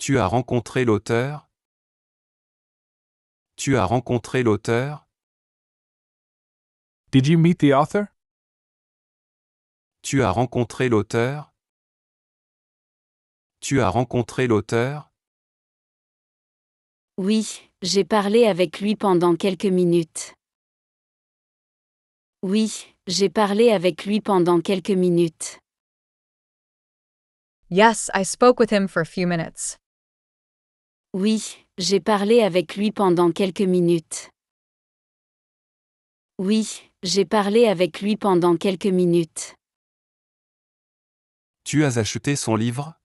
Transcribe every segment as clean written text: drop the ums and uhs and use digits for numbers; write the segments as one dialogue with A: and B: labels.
A: Tu as rencontré l'auteur? Tu as rencontré l'auteur?
B: Did you meet the author?
A: Tu as rencontré l'auteur? Tu as rencontré l'auteur?
C: Oui, j'ai parlé avec lui pendant quelques minutes. Oui, j'ai parlé avec lui pendant quelques minutes.
D: Yes, I spoke with him for a few minutes.
C: Oui, j'ai parlé avec lui pendant quelques minutes. Oui, j'ai parlé avec lui pendant quelques minutes.
A: Tu as acheté son livre?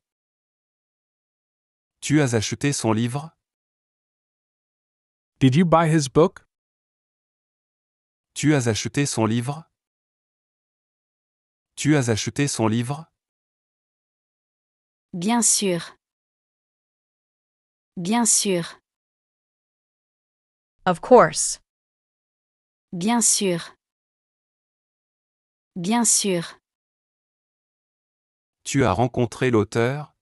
A: Tu as acheté son livre?
B: Did you buy his book?
A: Tu as acheté son livre? Tu as acheté son livre?
C: Bien sûr. Bien sûr.
D: Of course.
C: Bien sûr. Bien sûr.
A: Tu as rencontré l'auteur?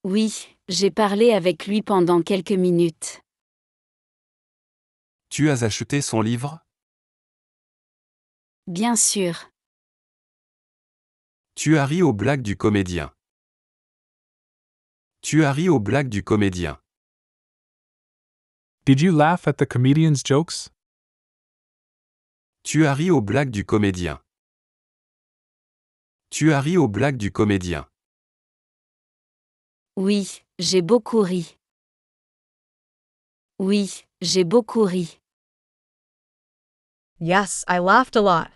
C: Oui, j'ai parlé avec lui pendant quelques minutes.
A: Tu as acheté son livre?
C: Bien sûr.
A: Tu as ri aux blagues du comédien. Tu as ri aux blagues du comédien.
B: Did you laugh at the comedian's jokes?
A: Tu as ri aux blagues du comédien. Tu as ri aux blagues du comédien.
C: Oui, j'ai beaucoup ri. Oui, j'ai beaucoup ri.
D: Yes, I laughed a lot.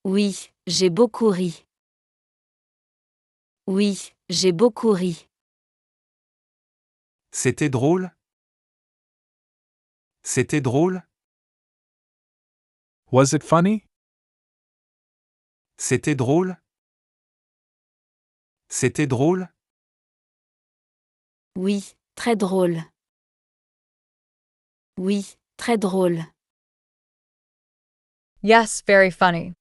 C: Oui, j'ai beaucoup ri. Oui, j'ai beaucoup ri.
A: C'était drôle? C'était drôle?
B: Was it funny?
A: C'était drôle? C'était drôle?
C: Oui, très drôle. Oui, très drôle.
D: Yes, very funny.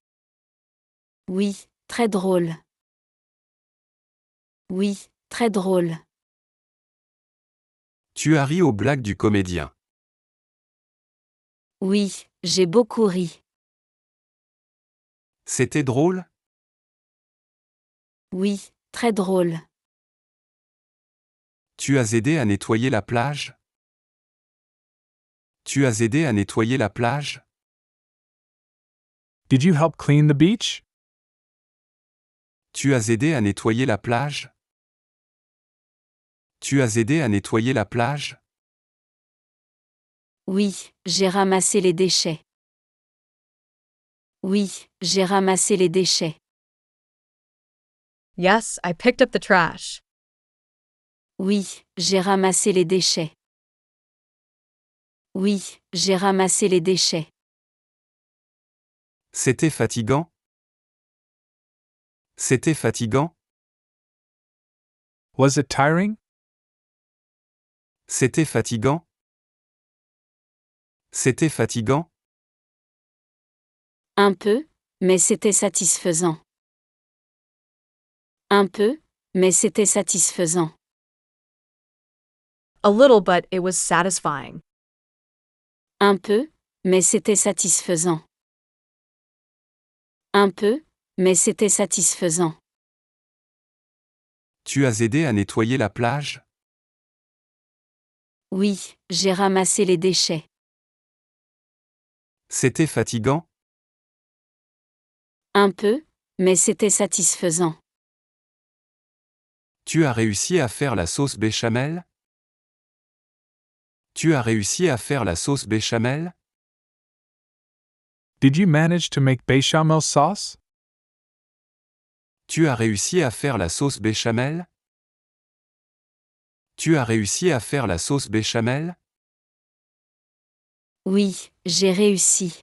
C: Oui, très drôle. Oui, très drôle.
A: Tu as ri aux blagues du comédien.
C: Oui, j'ai beaucoup ri.
A: C'était drôle?
C: Oui, très drôle.
A: Tu as aidé à nettoyer la plage? Tu as aidé à nettoyer la plage?
B: Did you help clean the beach?
A: Tu as aidé à nettoyer la plage? Tu as aidé à nettoyer la plage?
C: Oui, j'ai ramassé les déchets. Oui, j'ai ramassé les déchets.
D: Yes, I picked up the trash.
C: Oui, j'ai ramassé les déchets. Oui, j'ai ramassé les déchets.
A: C'était fatigant? C'était fatigant?
B: Was it tiring?
A: C'était fatigant? C'était fatigant?
C: Un peu, mais c'était satisfaisant. Un peu, mais c'était satisfaisant.
D: A little, but it was satisfying.
C: Un peu, mais c'était satisfaisant. Un peu, mais c'était satisfaisant.
A: Tu as aidé à nettoyer la plage?
C: Oui, j'ai ramassé les déchets.
A: C'était fatigant?
C: Un peu, mais c'était satisfaisant.
A: Tu as réussi à faire la sauce béchamel? Tu as réussi à faire la sauce béchamel?
B: Did you manage to make bechamel sauce?
A: Tu as réussi à faire la sauce béchamel? Tu as réussi à faire la sauce béchamel?
C: Oui, j'ai réussi.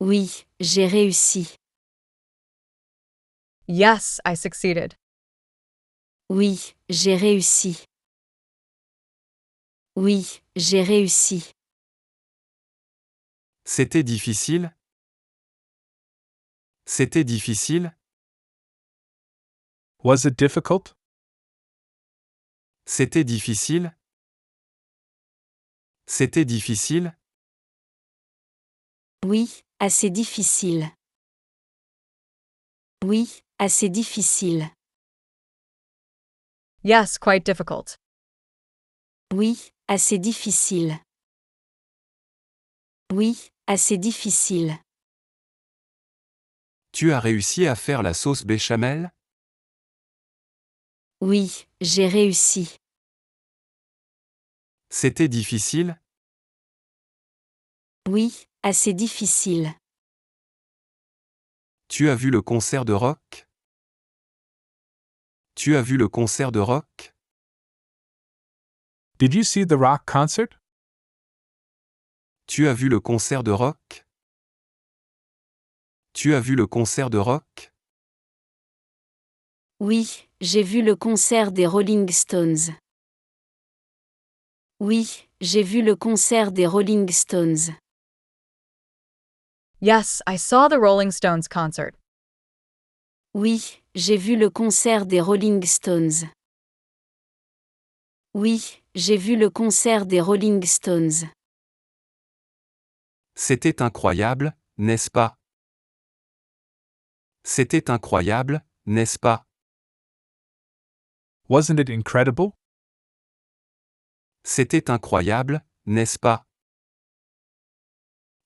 C: Oui, j'ai réussi.
D: Yes, I succeeded.
C: Oui, j'ai réussi. Oui, j'ai réussi.
A: C'était difficile? C'était difficile?
B: Was it difficult?
A: C'était difficile? C'était difficile?
C: Oui, assez difficile. Oui, assez difficile.
D: Yes, quite difficult.
C: Oui, assez difficile. Oui, assez difficile.
A: Tu as réussi à faire la sauce béchamel?
C: Oui, j'ai réussi.
A: C'était difficile?
C: Oui, assez difficile.
A: Tu as vu le concert de rock? Tu as vu le concert de rock?
B: Did you see the rock concert?
A: Tu as vu le concert de rock? Tu as vu le concert de rock?
C: Oui, j'ai vu le concert des Rolling Stones. Oui, j'ai vu le concert des Rolling Stones.
D: Yes, I saw the Rolling Stones concert.
C: Oui, j'ai vu le concert des Rolling Stones. Oui, j'ai vu le concert des Rolling Stones.
A: C'était incroyable, n'est-ce pas? C'était incroyable, n'est-ce pas?
B: Wasn't it incredible?
A: C'était incroyable, n'est-ce pas?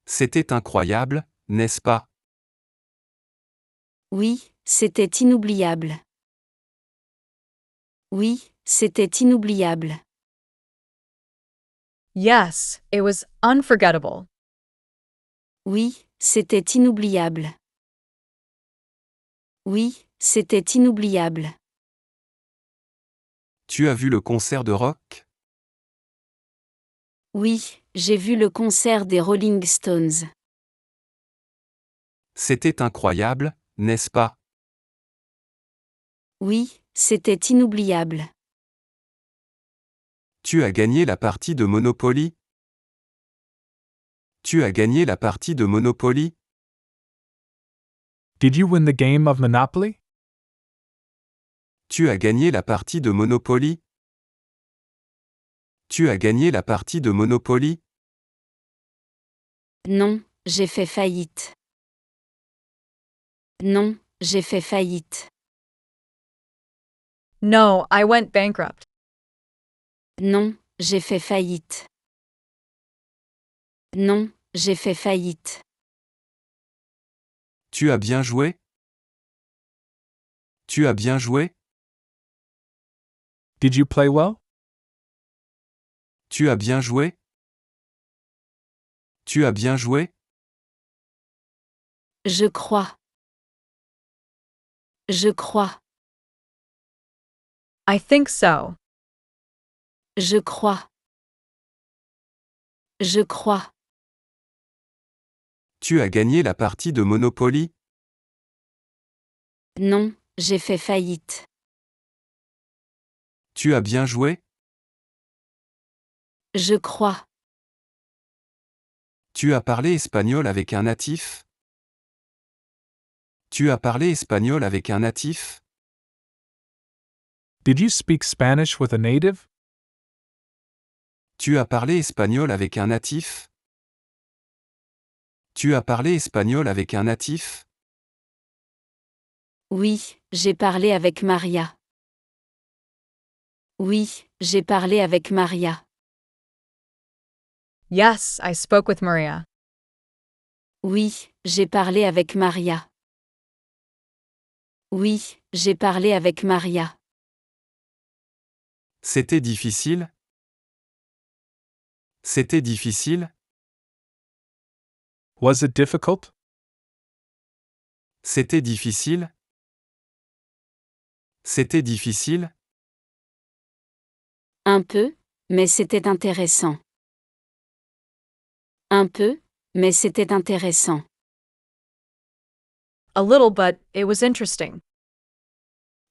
A: C'était incroyable, n'est-ce pas?
C: Oui, c'était inoubliable. Oui, c'était inoubliable.
D: Yes, it was unforgettable.
C: Oui, c'était inoubliable. Oui, c'était inoubliable.
A: Tu as vu le concert de rock?
C: Oui, j'ai vu le concert des Rolling Stones.
A: C'était incroyable, n'est-ce pas?
C: Oui, c'était inoubliable.
A: Tu as gagné la partie de Monopoly? Tu as gagné la partie de Monopoly?
B: Did you win the game of Monopoly?
A: Tu as gagné la partie de Monopoly? Tu as gagné la partie de Monopoly?
C: Non, j'ai fait faillite. Non, j'ai fait faillite.
D: No, I went bankrupt.
C: Non, j'ai fait faillite. Non, j'ai fait faillite.
A: Tu as bien joué? Tu as bien joué?
B: Did you play well?
A: Tu as bien joué? Tu as bien joué?
C: Je crois. Je crois.
D: I think so.
C: Je crois. Je crois.
A: Tu as gagné la partie de Monopoly?
C: Non, j'ai fait faillite.
A: Tu as bien joué?
C: Je crois.
A: Tu as parlé espagnol avec un natif? Tu as parlé espagnol avec un natif?
B: Did you speak Spanish with a native?
A: Tu as parlé espagnol avec un natif? Tu as parlé espagnol avec un natif?
C: Oui, j'ai parlé avec Maria. Oui, j'ai parlé avec Maria.
D: Yes, I spoke with Maria.
C: Oui, j'ai parlé avec Maria. Oui, j'ai parlé avec Maria.
A: C'était difficile? C'était difficile?
B: Was it difficult?
A: C'était difficile? C'était difficile?
C: Un peu, mais c'était intéressant. Un peu, mais c'était intéressant.
D: A little, but it was interesting.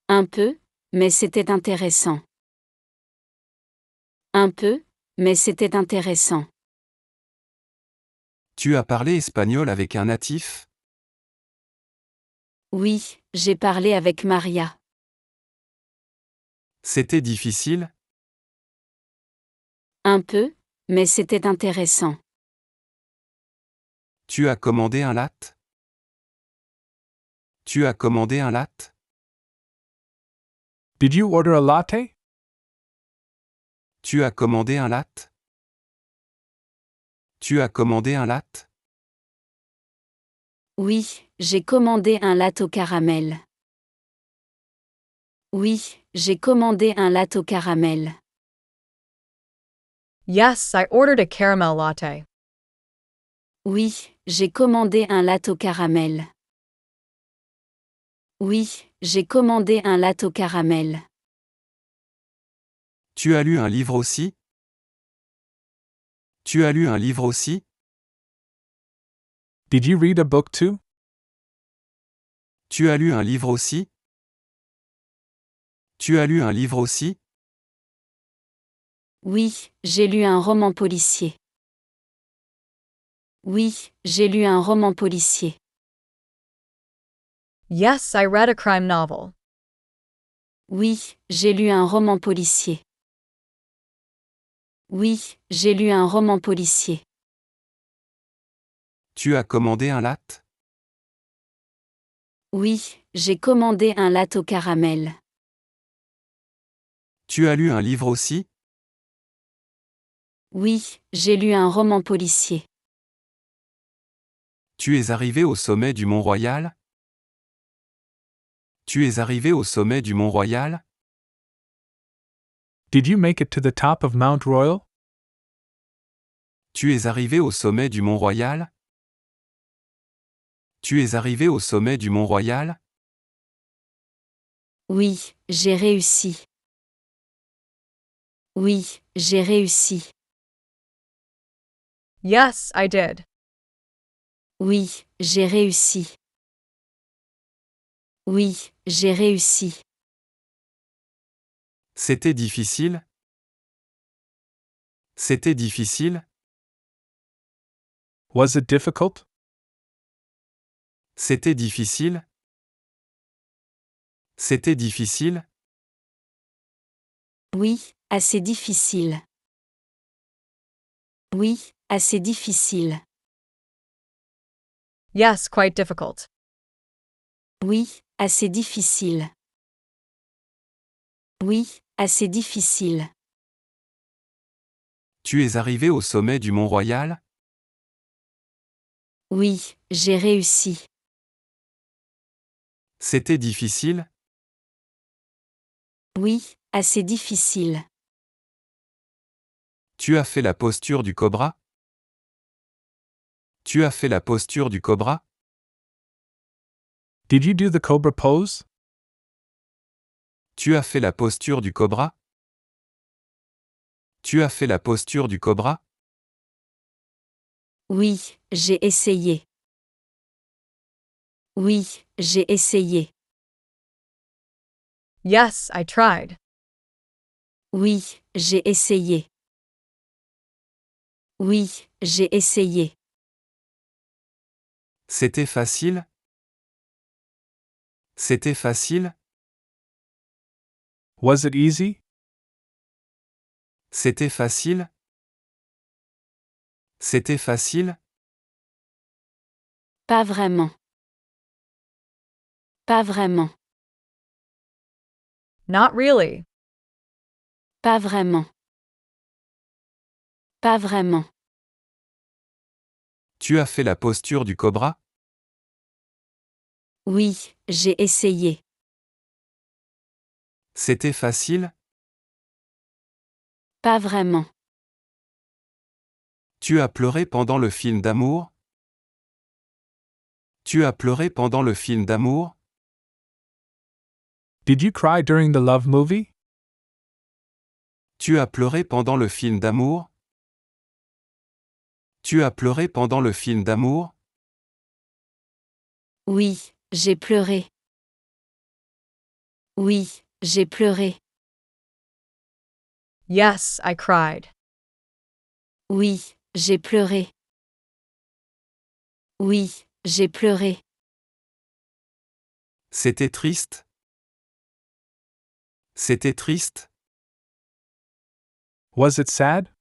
C: Un peu, mais c'était intéressant. Un peu, mais c'était intéressant.
A: Tu as parlé espagnol avec un natif?
C: Oui, j'ai parlé avec Maria.
A: C'était difficile?
C: Un peu, mais c'était intéressant.
A: Tu as commandé un latte? Tu as commandé un latte?
B: Did you order a latte?
A: Tu as commandé un latte? Tu as commandé un latte?
C: Oui, j'ai commandé un latte au caramel. Oui, j'ai commandé un latte au caramel.
D: Yes, I ordered a caramel latte.
C: Oui, j'ai commandé un latte au caramel. Oui, j'ai commandé un latte au caramel.
A: Tu as lu un livre aussi? Tu as lu un livre aussi?
B: Did you read a book too?
A: Tu as lu un livre aussi? Tu as lu un livre aussi?
C: Oui, j'ai lu un roman policier. Oui, j'ai lu un roman policier.
D: Yes, I read a crime novel.
C: Oui, j'ai lu un roman policier. Oui, j'ai lu un roman policier.
A: Tu as commandé un latte?
C: Oui, j'ai commandé un latte au caramel.
A: Tu as lu un livre aussi?
C: Oui, j'ai lu un roman policier.
A: Tu es arrivé au sommet du Mont Royal? Tu es arrivé au sommet du Mont Royal?
B: Did you make it to the top of Mount Royal?
A: Tu es arrivé au sommet du Mont Royal? Tu es arrivé au sommet du Mont Royal?
C: Oui, j'ai réussi. Oui, j'ai réussi.
D: Yes, I did.
C: Oui, j'ai réussi. Oui, j'ai réussi.
A: C'était difficile? C'était difficile?
B: Was it difficult?
A: C'était difficile? C'était difficile?
C: Oui, assez difficile. Oui, assez difficile.
D: Yes, quite difficult.
C: Oui, assez difficile. Oui, assez difficile.
A: Tu es arrivé au sommet du Mont Royal?
C: Oui, j'ai réussi.
A: C'était difficile?
C: Oui, assez difficile.
A: Tu as fait la posture du cobra? Tu as fait la posture du cobra?
B: Did you do the cobra pose?
A: Tu as fait la posture du cobra? Tu as fait la posture du cobra?
C: Oui, j'ai essayé. Oui, j'ai essayé.
D: Yes, I tried.
C: Oui, j'ai essayé. Oui, j'ai essayé.
A: C'était facile? C'était facile?
B: Was it easy?
A: C'était facile? C'était facile?
C: Pas vraiment. Pas vraiment.
D: Not really.
C: Pas vraiment. Pas vraiment.
A: Tu as fait la posture du cobra?
C: Oui, j'ai essayé.
A: C'était facile?
C: Pas vraiment.
A: Tu as pleuré pendant le film d'amour? Tu as pleuré pendant le film d'amour?
B: Did you cry during the love movie?
A: Tu as pleuré pendant le film d'amour? Tu as pleuré pendant le film d'amour?
C: Oui, j'ai pleuré. Oui, j'ai pleuré.
D: Yes, I cried.
C: Oui, j'ai pleuré. Oui, j'ai pleuré.
A: C'était triste? C'était triste?
B: Was it sad?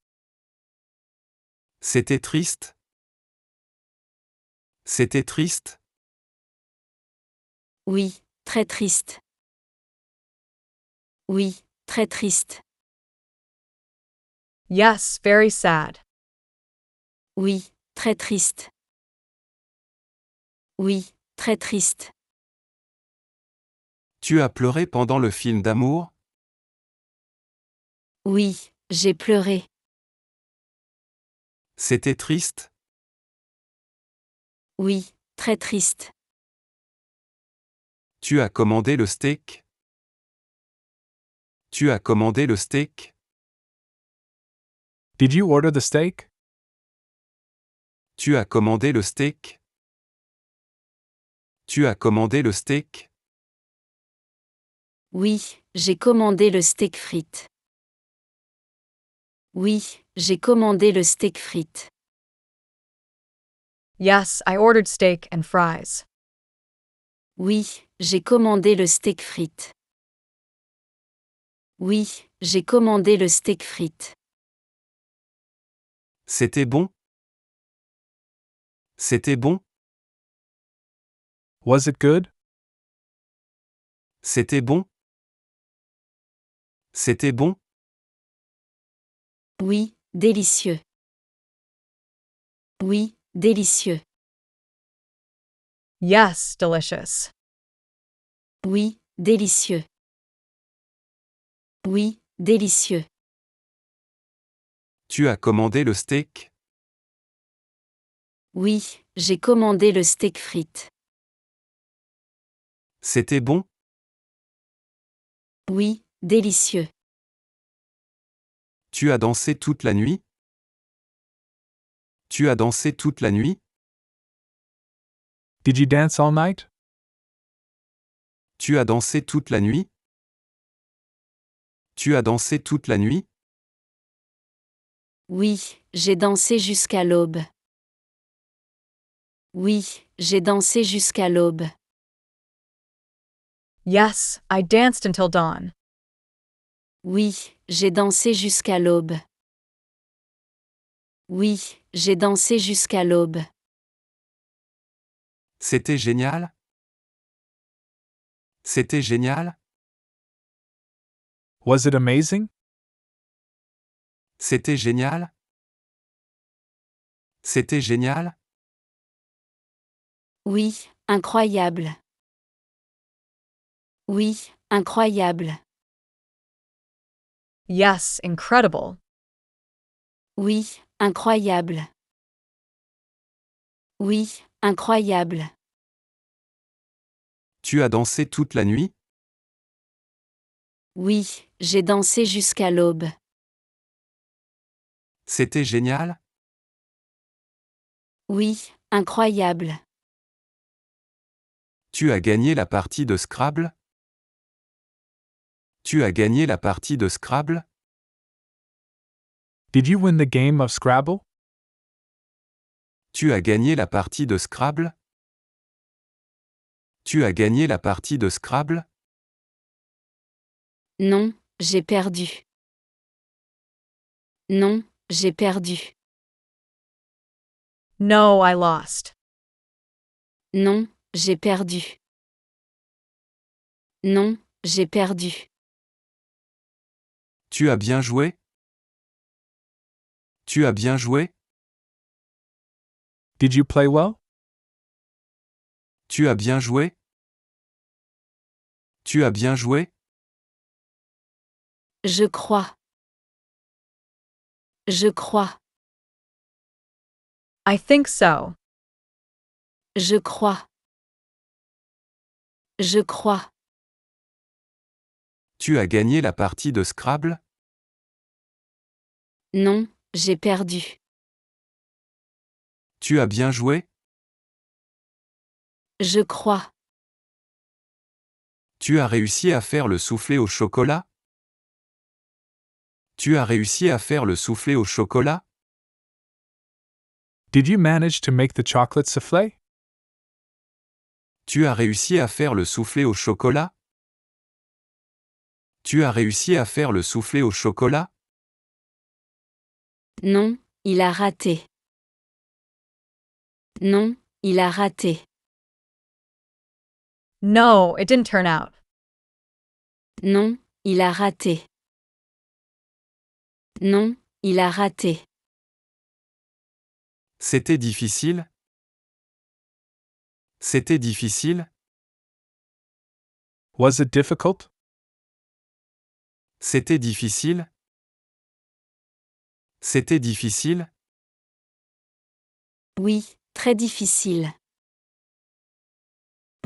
A: C'était triste? C'était triste?
C: Oui, très triste. Oui, très triste.
D: Yes, very sad.
C: Oui, très triste. Oui, très triste.
A: Tu as pleuré pendant le film d'amour?
C: Oui, j'ai pleuré.
A: C'était triste?
C: Oui, très triste.
A: Tu as commandé le steak? Tu as commandé le steak?
B: Did you order the steak?
A: Tu as commandé le steak? Tu as commandé le steak?
C: Oui, j'ai commandé le steak frites. Oui, j'ai commandé le steak frites.
D: Yes, I ordered steak and fries.
C: Oui, j'ai commandé le steak frites. Oui, j'ai commandé le steak frites.
A: C'était bon? C'était bon?
B: Was it good?
A: C'était bon? C'était bon?
C: Oui, délicieux. Oui, délicieux.
D: Yes, delicious.
C: Oui, délicieux. Oui, délicieux.
A: Tu as commandé le steak?
C: Oui, j'ai commandé le steak frites.
A: C'était bon?
C: Oui, délicieux.
A: Tu as dansé toute la nuit? Tu as dansé toute la nuit?
B: Did you dance all night?
A: Tu as dansé toute la nuit? Tu as dansé toute la nuit?
C: Oui, j'ai dansé jusqu'à l'aube. Oui, j'ai dansé jusqu'à l'aube.
D: Yes, I danced until dawn.
C: Oui, j'ai dansé jusqu'à l'aube. Oui, j'ai dansé jusqu'à l'aube.
A: C'était génial? C'était génial?
B: Was it amazing?
A: C'était génial? C'était génial?
C: Oui, incroyable. Oui, incroyable.
D: Yes, incredible.
C: Oui, incroyable. Oui, incroyable.
A: Tu as dansé toute la nuit?
C: Oui, j'ai dansé jusqu'à l'aube.
A: C'était génial?
C: Oui, incroyable.
A: Tu as gagné la partie de Scrabble? Tu as gagné la partie de Scrabble?
B: Did you win the game of Scrabble?
A: Tu as gagné la partie de Scrabble? Tu as gagné la partie de Scrabble?
C: Non, j'ai perdu. Non, j'ai perdu.
D: No, I lost.
C: Non, j'ai perdu. Non, j'ai perdu.
A: Tu as bien joué? Tu as bien joué?
B: Did you play well?
A: Tu as bien joué? Tu as bien joué?
C: Je crois. Je crois.
D: I think so.
C: Je crois. Je crois.
A: Tu as gagné la partie de Scrabble?
C: Non, j'ai perdu.
A: Tu as bien joué?
C: Je crois.
A: Tu as réussi à faire le soufflé au chocolat? Tu as réussi à faire le soufflé au chocolat?
B: Did you manage to make the chocolate souffle?
A: Tu as réussi à faire le soufflé au chocolat? Tu as réussi à faire le soufflé au chocolat?
C: Non, il a raté. Non, il a raté.
D: No, it didn't turn out.
C: Non, il a raté. Non, il a raté.
A: C'était difficile? C'était difficile?
B: Was it difficult?
A: C'était difficile? C'était difficile?
C: Oui, très difficile.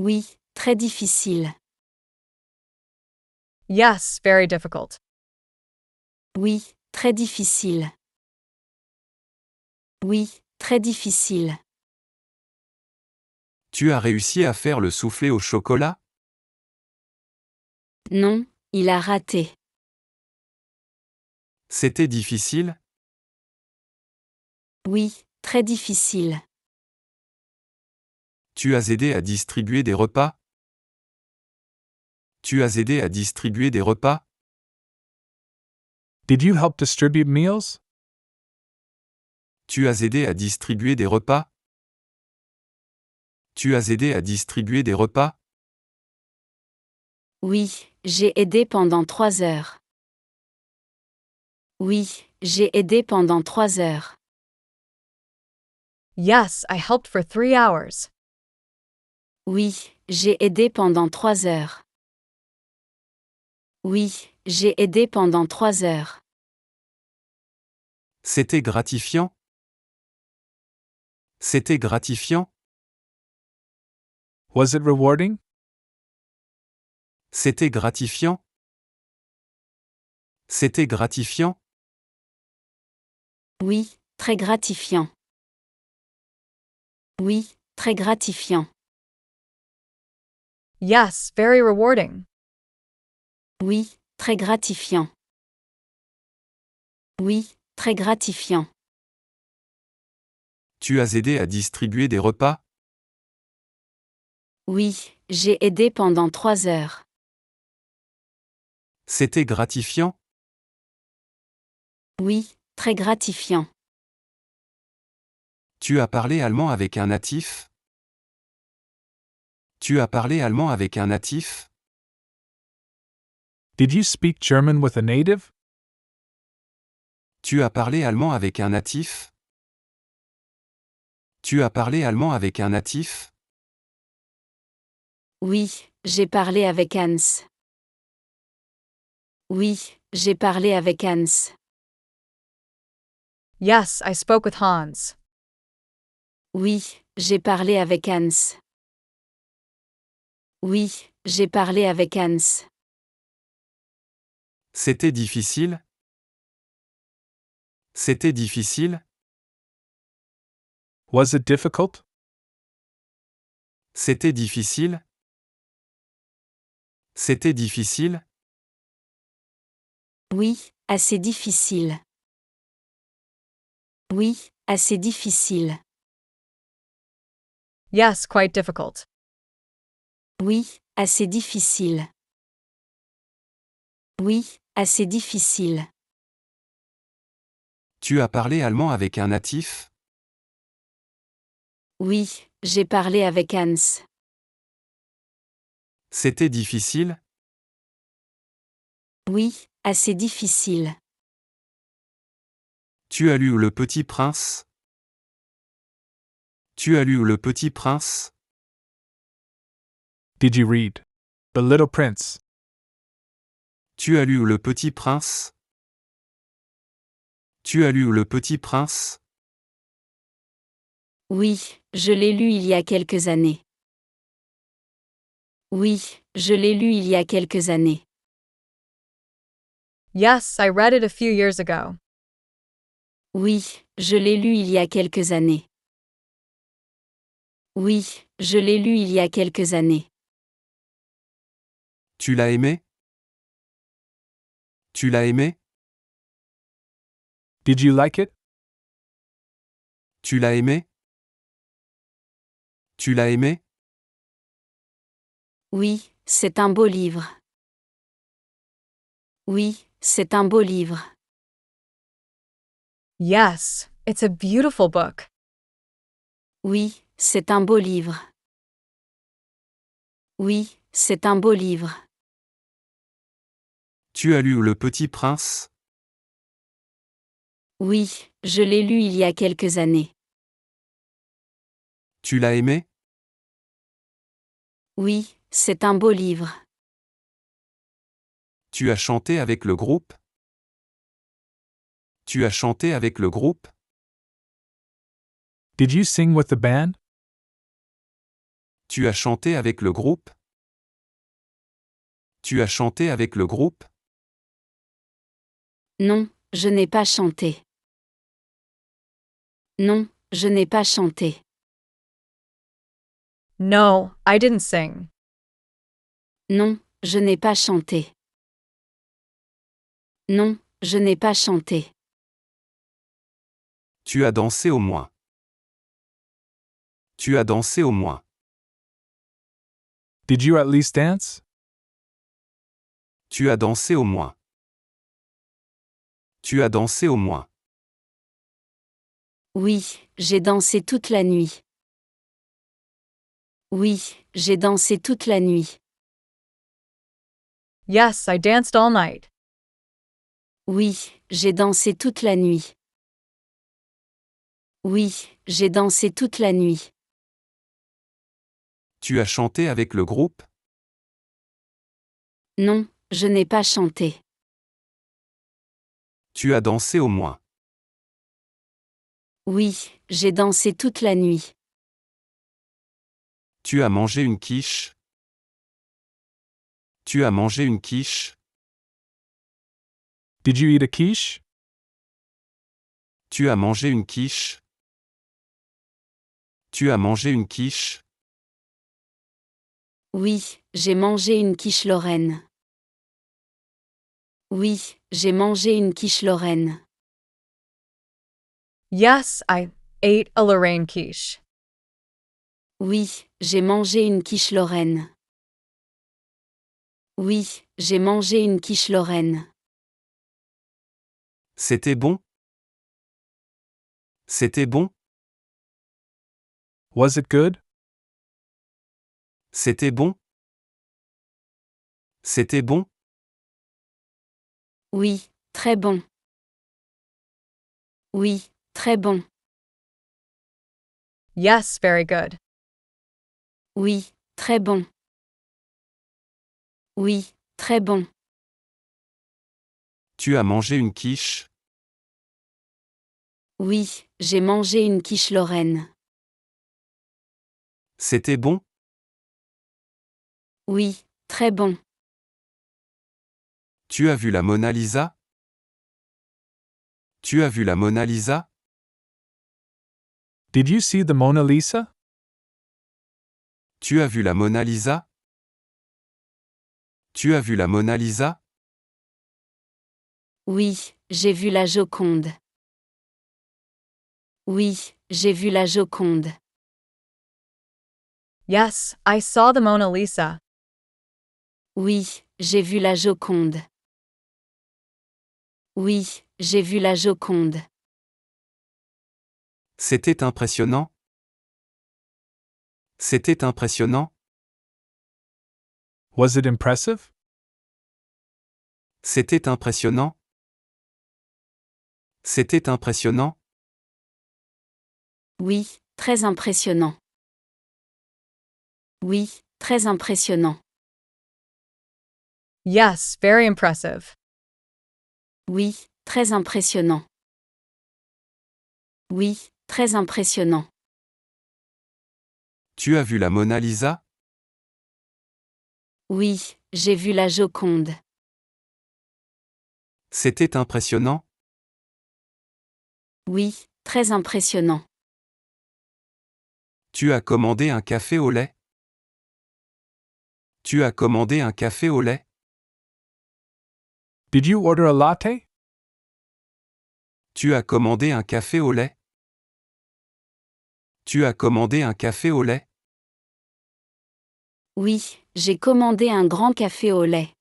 C: Oui, très difficile.
D: Yes, very difficult.
C: Oui, très difficile. Oui, très difficile.
A: Tu as réussi à faire le soufflé au chocolat?
C: Non, il a raté.
A: C'était difficile?
C: Oui, très difficile.
A: Tu as aidé à distribuer des repas? Tu as aidé à distribuer des repas?
B: Did you help distribute meals?
A: Tu as aidé à distribuer des repas? Tu as aidé à distribuer des repas?
C: Oui, j'ai aidé pendant 3 heures. Oui, j'ai aidé pendant 3 heures.
D: Yes, I helped for 3 hours.
C: Oui, j'ai aidé pendant 3 heures. Oui, j'ai aidé pendant 3 heures.
A: C'était gratifiant? C'était gratifiant?
B: Was it rewarding?
A: C'était gratifiant? C'était gratifiant?
C: Oui, très gratifiant. Oui, très gratifiant.
D: Yes, very rewarding.
C: Oui, très gratifiant. Oui, très gratifiant.
A: Tu as aidé à distribuer des repas?
C: Oui, j'ai aidé pendant 3 heures.
A: C'était gratifiant?
C: Oui, très gratifiant.
A: Tu as parlé allemand avec un natif? Tu as parlé allemand avec un natif?
B: Did you speak German with a native?
A: Tu as parlé allemand avec un natif? Tu as parlé allemand avec un natif?
C: Oui, j'ai parlé avec Hans. Oui, j'ai parlé avec Hans.
D: Yes, I spoke with Hans.
C: Oui, j'ai parlé avec Hans. Oui, j'ai parlé avec Hans.
A: C'était difficile? C'était difficile?
B: Was it difficult?
A: C'était difficile? C'était difficile?
C: Oui, assez difficile. Oui, assez difficile.
D: Yes, quite difficult.
C: Oui, assez difficile. Oui, assez difficile.
A: Tu as parlé allemand avec un natif?
C: Oui, j'ai parlé avec Hans.
A: C'était difficile?
C: Oui, assez difficile.
A: Tu as lu Le Petit Prince? Tu as lu Le Petit Prince?
B: Did you read The Little Prince?
A: Tu as lu Le Petit Prince? Tu as lu Le Petit Prince?
C: Oui, je l'ai lu il y a quelques années. Oui, je l'ai lu il y a quelques années.
D: Yes, I read it a few years ago.
C: Oui, je l'ai lu il y a quelques années. Oui, je l'ai lu il y a quelques années.
A: Tu l'as aimé? Tu l'as aimé?
B: Did you like it?
A: Tu l'as aimé? Tu l'as aimé?
C: Oui, c'est un beau livre. Oui, c'est un beau livre.
D: Yes, it's a beautiful book.
C: Oui, c'est un beau livre. Oui, c'est un beau livre.
A: Tu as lu Le Petit Prince?
C: Oui, je l'ai lu il y a quelques années.
A: Tu l'as aimé?
C: Oui, c'est un beau livre.
A: Tu as chanté avec le groupe? Tu as chanté avec le groupe?
B: Did you sing with the band?
A: Tu as chanté avec le groupe? Tu as chanté avec le groupe?
C: Non, je n'ai pas chanté. Non, je n'ai pas chanté.
D: No, I didn't sing.
C: Non, je n'ai pas chanté. Non, je n'ai pas chanté.
A: Tu as dansé au moins. Tu as dansé au moins.
B: Did you at least dance?
A: Tu as dansé au moins. Tu as dansé au moins.
C: Oui, j'ai dansé toute la nuit. Oui, j'ai dansé toute la nuit.
D: Yes, I danced all night.
C: Oui, j'ai dansé toute la nuit. Oui, j'ai dansé toute la nuit.
A: Tu as chanté avec le groupe?
C: Non, je n'ai pas chanté.
A: Tu as dansé au moins.
C: Oui, j'ai dansé toute la nuit.
A: Tu as mangé une quiche? Tu as mangé une quiche?
B: Did you eat a quiche?
A: Tu as mangé une quiche? Tu as mangé une quiche?
C: Oui, j'ai mangé une quiche lorraine. Oui, j'ai mangé une quiche lorraine.
D: Yes, I ate a Lorraine quiche.
C: Oui, j'ai mangé une quiche lorraine. Oui, j'ai mangé une quiche lorraine.
A: C'était bon? C'était bon?
B: Was it good?
A: C'était bon? C'était bon?
C: Oui, très bon. Oui, très bon.
D: Yes, very good.
C: Oui, très bon. Oui, très bon.
A: Tu as mangé une quiche?
C: Oui, j'ai mangé une quiche lorraine.
A: C'était bon?
C: Oui, très bon.
A: Tu as vu la Mona Lisa? Tu as vu la Mona Lisa?
B: Did you see the Mona Lisa?
A: Tu as vu la Mona Lisa? Tu as vu la Mona Lisa?
C: Oui, j'ai vu la Joconde. Oui, j'ai vu la Joconde.
D: Yes, I saw the Mona Lisa.
C: Oui, j'ai vu la Joconde. Oui, j'ai vu la Joconde.
A: C'était impressionnant? C'était impressionnant?
B: Was it impressive?
A: C'était impressionnant? C'était impressionnant?
C: Oui, très impressionnant. Oui, très impressionnant.
D: Yes, very impressive.
C: Oui, très impressionnant. Oui, très impressionnant.
A: Tu as vu la Mona Lisa?
C: Oui, j'ai vu la Joconde.
A: C'était impressionnant?
C: Oui, très impressionnant.
A: Tu as commandé un café au lait? Tu as commandé un café au lait?
B: Did you order a latte?
A: Tu as commandé un café au lait? Tu as commandé un café au lait?
C: Oui, j'ai commandé un grand café au lait.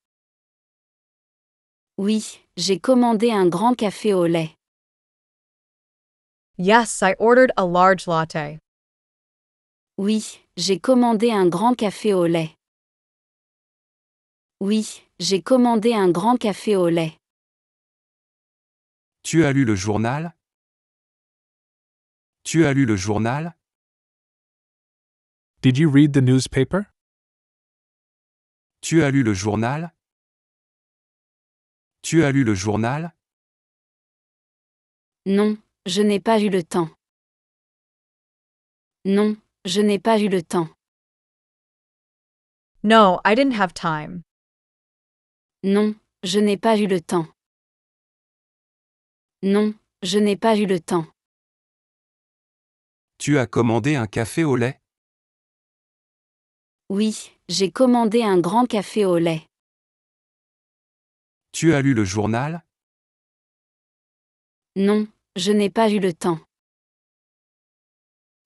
C: Oui, j'ai commandé un grand café au lait.
D: Yes, I ordered a large latte.
C: Oui, j'ai commandé un grand café au lait. Oui, j'ai commandé un grand café au lait.
A: Tu as lu le journal? Tu as lu le journal?
B: Did you read the newspaper?
A: Tu as lu le journal? Tu as lu le journal?
C: Non, je n'ai pas eu le temps. Non, je n'ai pas eu le temps.
D: No, I didn't have time.
C: Non, je n'ai pas eu le temps. Non, je n'ai pas eu le temps.
A: Tu as commandé un café au lait?
C: Oui, j'ai commandé un grand café au lait.
A: Tu as lu le journal?
C: Non, je n'ai pas eu le temps.